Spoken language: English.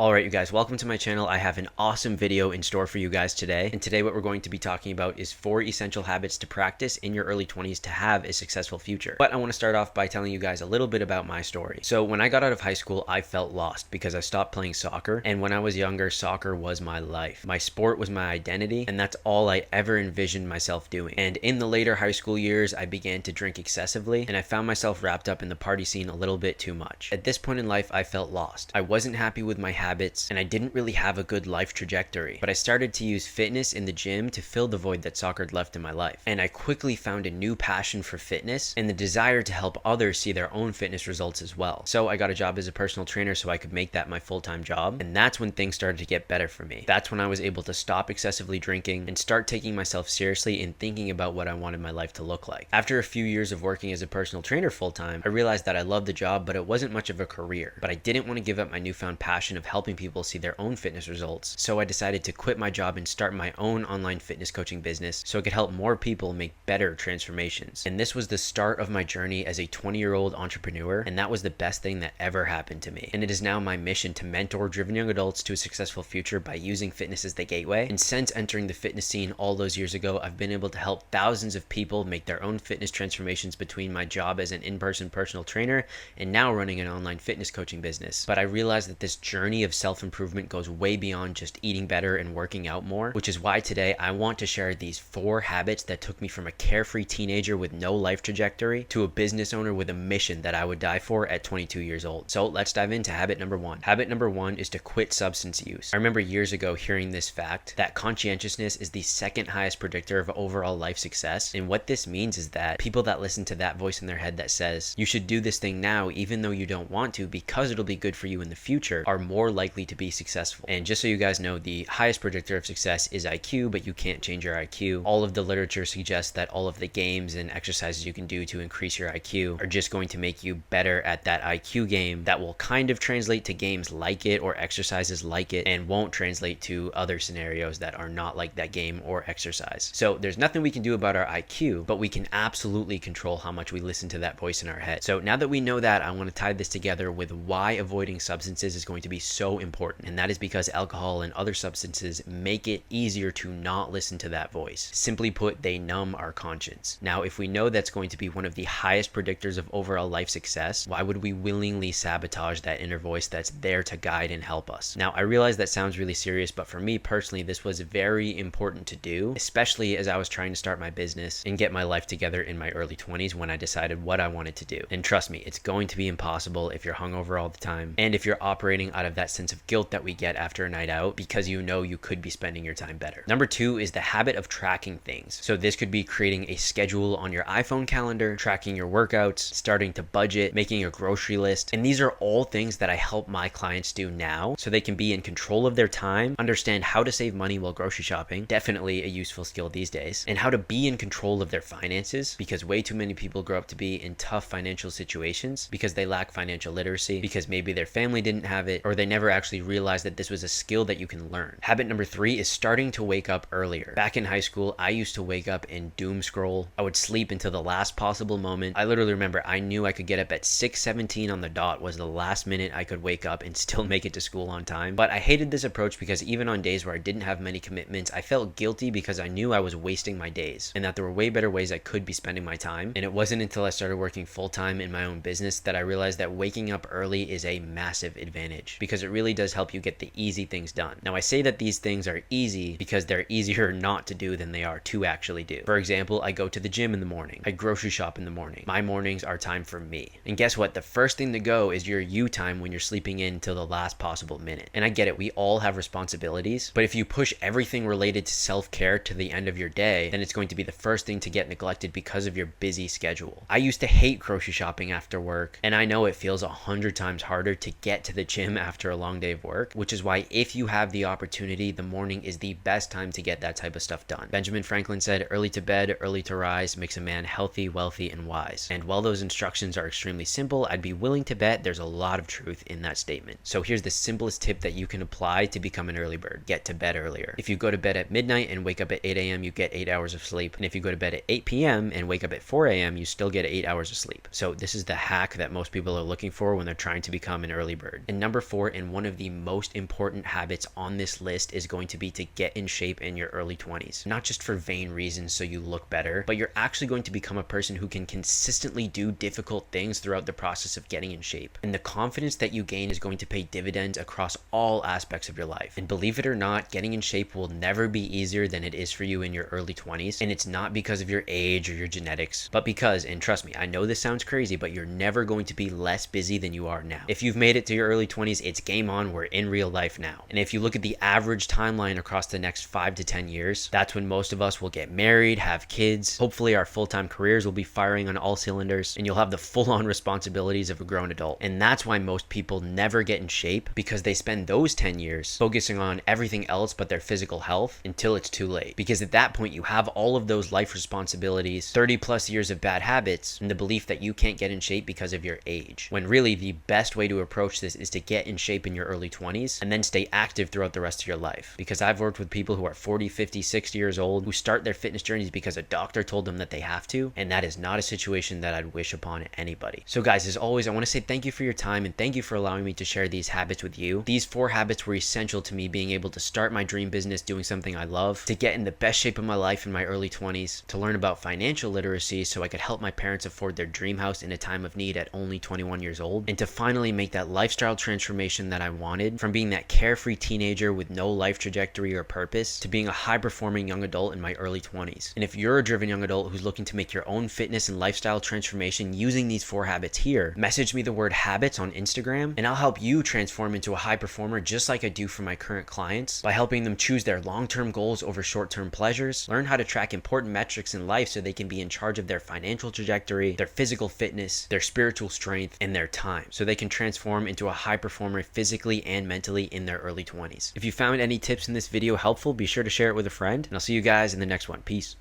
Alright you guys, welcome to my channel. I have an awesome video in store for you guys today. And today what we're going to be talking about is 4 essential habits to practice in your early 20s to have a successful future. But I want to start off by telling you guys a little bit about my story. So when I got out of high school, I felt lost because I stopped playing soccer. And when I was younger, soccer was my life. My sport was my identity, and that's all I ever envisioned myself doing. And in the later high school years, I began to drink excessively, and I found myself wrapped up in the party scene a little bit too much. At this point in life, I felt lost. I wasn't happy with my habits, and I didn't really have a good life trajectory. But I started to use fitness in the gym to fill the void that soccer had left in my life. And I quickly found a new passion for fitness and the desire to help others see their own fitness results as well. So I got a job as a personal trainer so I could make that my full-time job. And that's when things started to get better for me. That's when I was able to stop excessively drinking and start taking myself seriously and thinking about what I wanted my life to look like. After a few years of working as a personal trainer full-time, I realized that I loved the job, but it wasn't much of a career. But I didn't want to give up my newfound passion of helping people see their own fitness results. So I decided to quit my job and start my own online fitness coaching business so I could help more people make better transformations. And this was the start of my journey as a 20-year-old entrepreneur, and that was the best thing that ever happened to me. And it is now my mission to mentor driven young adults to a successful future by using fitness as the gateway. And since entering the fitness scene all those years ago, I've been able to help thousands of people make their own fitness transformations between my job as an in-person personal trainer and now running an online fitness coaching business. But I realized that this journey of self-improvement goes way beyond just eating better and working out more, which is why today I want to share these 4 habits that took me from a carefree teenager with no life trajectory to a business owner with a mission that I would die for at 22 years old. So let's dive into habit number 1. Habit number 1 is to quit substance use. I remember years ago hearing this fact that conscientiousness is the second highest predictor of overall life success. And what this means is that people that listen to that voice in their head that says you should do this thing now even though you don't want to because it'll be good for you in the future are more likely to be successful. And just so you guys know, the highest predictor of success is IQ, but you can't change your IQ. All of the literature suggests that all of the games and exercises you can do to increase your IQ are just going to make you better at that IQ game that will kind of translate to games like it or exercises like it and won't translate to other scenarios that are not like that game or exercise. So there's nothing we can do about our IQ, but we can absolutely control how much we listen to that voice in our head. So now that we know that, I want to tie this together with why avoiding substances is going to be so important. And that is because alcohol and other substances make it easier to not listen to that voice. Simply put, they numb our conscience. Now, if we know that's going to be one of the highest predictors of overall life success, why would we willingly sabotage that inner voice that's there to guide and help us? Now, I realize that sounds really serious, but for me personally, this was very important to do, especially as I was trying to start my business and get my life together in my early 20s when I decided what I wanted to do. And trust me, it's going to be impossible if you're hungover all the time and if you're operating out of that sense of guilt that we get after a night out because you know you could be spending your time better. Number 2 is the habit of tracking things. So this could be creating a schedule on your iPhone calendar, tracking your workouts, starting to budget, making a grocery list. And these are all things that I help my clients do now so they can be in control of their time, understand how to save money while grocery shopping, definitely a useful skill these days, and how to be in control of their finances because way too many people grow up to be in tough financial situations because they lack financial literacy, because maybe their family didn't have it, or they never actually realized that this was a skill that you can learn. Habit number 3 is starting to wake up earlier. Back in high school, I used to wake up and doom scroll. I would sleep until the last possible moment. I literally remember I knew I could get up at 6:17 on the dot was the last minute I could wake up and still make it to school on time. But I hated this approach because even on days where I didn't have many commitments, I felt guilty because I knew I was wasting my days and that there were way better ways I could be spending my time. And it wasn't until I started working full-time in my own business that I realized that waking up early is a massive advantage because it really does help you get the easy things done. Now, I say that these things are easy because they're easier not to do than they are to actually do. For example, I go to the gym in the morning. I grocery shop in the morning. My mornings are time for me. And guess what? The first thing to go is your you time when you're sleeping in till the last possible minute. And I get it. We all have responsibilities, but if you push everything related to self-care to the end of your day, then it's going to be the first thing to get neglected because of your busy schedule. I used to hate grocery shopping after work, and I know it feels 100 times harder to get to the gym after a long day of work, which is why if you have the opportunity, the morning is the best time to get that type of stuff done. Benjamin Franklin said, "Early to bed, early to rise makes a man healthy, wealthy, and wise." And while those instructions are extremely simple, I'd be willing to bet there's a lot of truth in that statement. So here's the simplest tip that you can apply to become an early bird. Get to bed earlier. If you go to bed at midnight and wake up at 8 a.m., you get 8 hours of sleep. And if you go to bed at 8 p.m. and wake up at 4 a.m., you still get 8 hours of sleep. So this is the hack that most people are looking for when they're trying to become an early bird. And number 4, and and one of the most important habits on this list is going to be to get in shape in your early 20s. Not just for vain reasons so you look better, but you're actually going to become a person who can consistently do difficult things throughout the process of getting in shape. And the confidence that you gain is going to pay dividends across all aspects of your life. And believe it or not, getting in shape will never be easier than it is for you in your early 20s. And it's not because of your age or your genetics, but because, and trust me, I know this sounds crazy, but you're never going to be less busy than you are now. If you've made it to your early 20s, it's game on. We're in real life now. And if you look at the average timeline across the next 5 to 10 years, that's when most of us will get married, have kids. Hopefully our full-time careers will be firing on all cylinders, and you'll have the full-on responsibilities of a grown adult. And that's why most people never get in shape, because they spend those 10 years focusing on everything else but their physical health until it's too late. Because at that point, you have all of those life responsibilities, 30 plus years of bad habits, and the belief that you can't get in shape because of your age. When really the best way to approach this is to get in shape in your early 20s and then stay active throughout the rest of your life. Because I've worked with people who are 40, 50, 60 years old who start their fitness journeys because a doctor told them that they have to, and that is not a situation that I'd wish upon anybody. So guys, as always, I want to say thank you for your time and thank you for allowing me to share these habits with you. These 4 habits were essential to me being able to start my dream business doing something I love, to get in the best shape of my life in my early 20s, to learn about financial literacy so I could help my parents afford their dream house in a time of need at only 21 years old, and to finally make that lifestyle transformation that I wanted, from being that carefree teenager with no life trajectory or purpose to being a high-performing young adult in my early 20s. And if you're a driven young adult who's looking to make your own fitness and lifestyle transformation using these 4 habits here, message me the word habits on Instagram and I'll help you transform into a high performer just like I do for my current clients by helping them choose their long-term goals over short-term pleasures, learn how to track important metrics in life so they can be in charge of their financial trajectory, their physical fitness, their spiritual strength, and their time so they can transform into a high performer physically and mentally in their early 20s. If you found any tips in this video helpful, be sure to share it with a friend, and I'll see you guys in the next one. Peace.